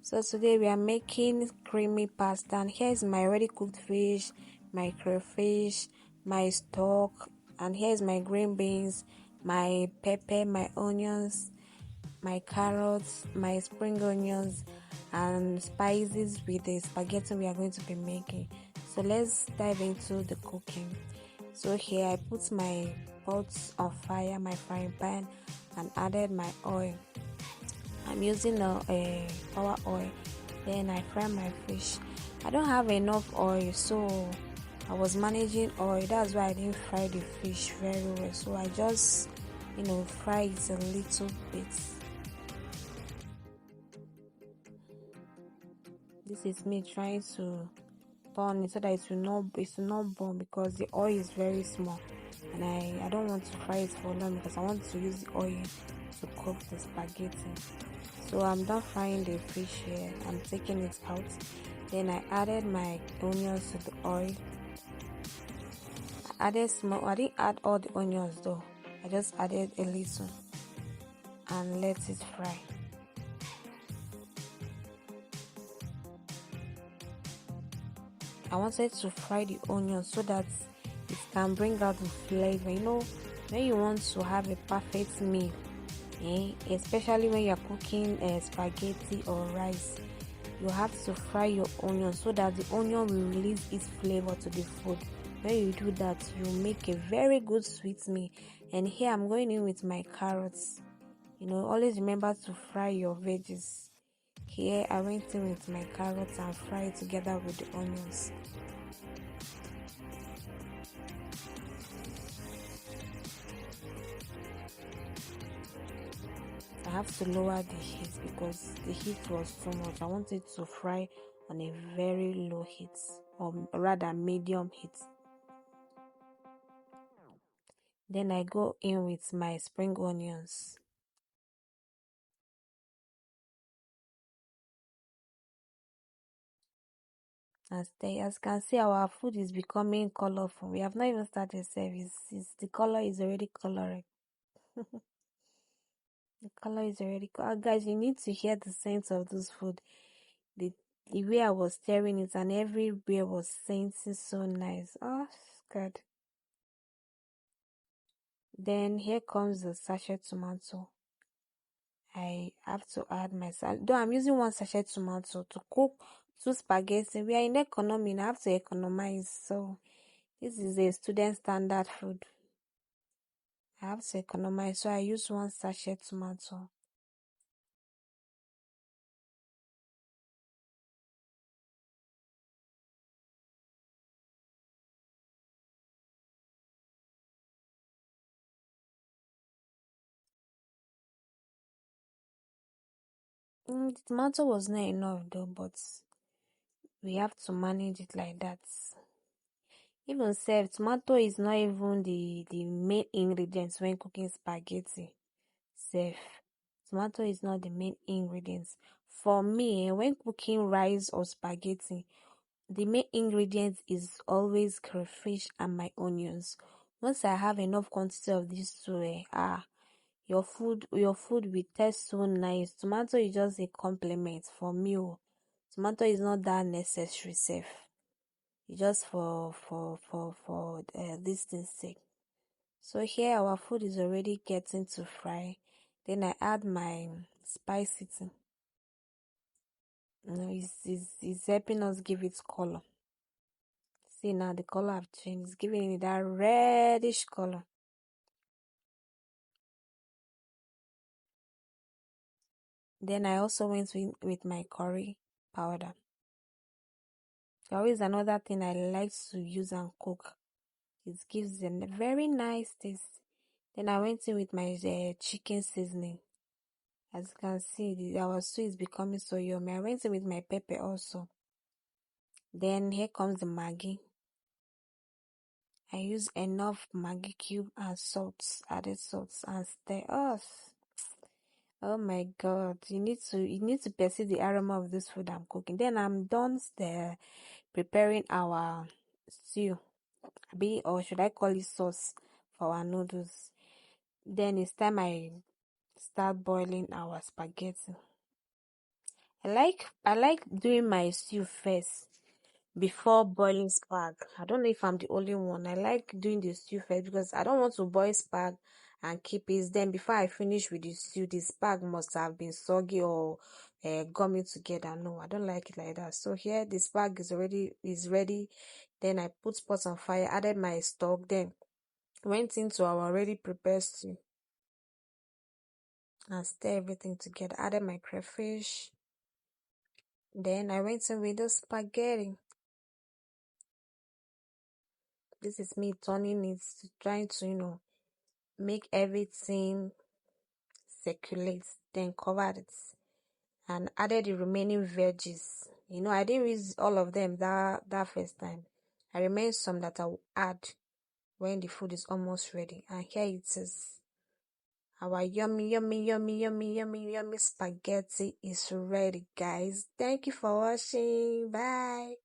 So today we are making creamy pasta, and here is my already cooked fish, my crayfish, my stock, and here is my green beans, my pepper, my onions, my carrots, my spring onions, and spices with the spaghetti we are going to be making. So let's dive into the cooking. So here I put my pot on fire, my frying pan, and added my oil. I'm using a power oil. Then I fry my fish. I don't have enough oil, so I was managing oil. That's why I didn't fry the fish very well. So I just, fry it a little bit. This is me trying to turn it so that it will not burn, because the oil is very small, and I don't want to fry it for long because I want to use the oil to cook the spaghetti. So I'm done frying the fish here. I'm taking it out. Then I added my onions to the oil. I didn't add all the onions though. I just added a little and let it fry. I wanted to fry the onions so that it can bring out the flavor. When you want to have a perfect meal, especially when you're cooking spaghetti or rice, you have to fry your onion so that the onion will release its flavor to the food. When you do that, you make a very good sweet meal. And here I'm going in with my carrots. Always remember to fry your veggies. Here I went in with my carrots and fry it together with the onions. I have to lower the heat because the heat was too much. I want it to fry on a very low heat, or rather medium heat. Then I go in with my spring onions. As you can see, our food is becoming colorful. We have not even started service. The color is already coloring. The color is already guys, you need to hear the scent of this food. The way I was stirring it and everywhere was scenting so nice. Oh God. Then here comes the sachet tomato. I have to add my salad. Though I'm using one sachet tomato to cook 2 spaghetti. We are in economy and I have to economize. So this is a student standard food. I have to economize, so I use 1 sachet tomato. The tomato was not enough though, but we have to manage it like that. Even self, tomato is not even the main ingredients when cooking spaghetti. Self, tomato is not the main ingredients. For me, when cooking rice or spaghetti, the main ingredient is always crayfish and my onions. Once I have enough quantity of these two, your food will taste so nice. Tomato is just a complement for me. Tomato is not that necessary, safe. It's just for this thing's sake. So here our food is already getting to fry. Then I add my spices. It's helping us give it color. See now the color have changed. It's giving it that reddish color. Then I also went with my curry powder. Curry is another thing I like to use and cook. It gives a very nice taste. Then I went in with my chicken seasoning. As you can see, our stew is becoming so yummy. I went in with my pepper also. Then here comes the Maggi. I use enough Maggi cube and added salts and stir. Oh my God! You need to perceive the aroma of this food I'm cooking. Then I'm done preparing our stew, or should I call it sauce for our noodles. Then it's time I start boiling our spaghetti. I like doing my stew first before boiling spag. I don't know if I'm the only one. I like doing the stew first because I don't want to boil spag and keep it. Then before I finish with the stew, the spag must have been soggy or gummy together. No, I don't like it like that. So here the spag is ready. Then I put pot on fire, added my stock, then went into our already prepared stew and stir everything together. Added my crayfish. Then I went in with the spaghetti. This is me turning it, trying to, make everything circulate. Then covered it and added the remaining veggies. I didn't use all of them that first time. I remained some that I will add when the food is almost ready. And here it is. Our yummy, yummy, yummy, yummy, yummy, yummy spaghetti is ready, guys. Thank you for watching. Bye.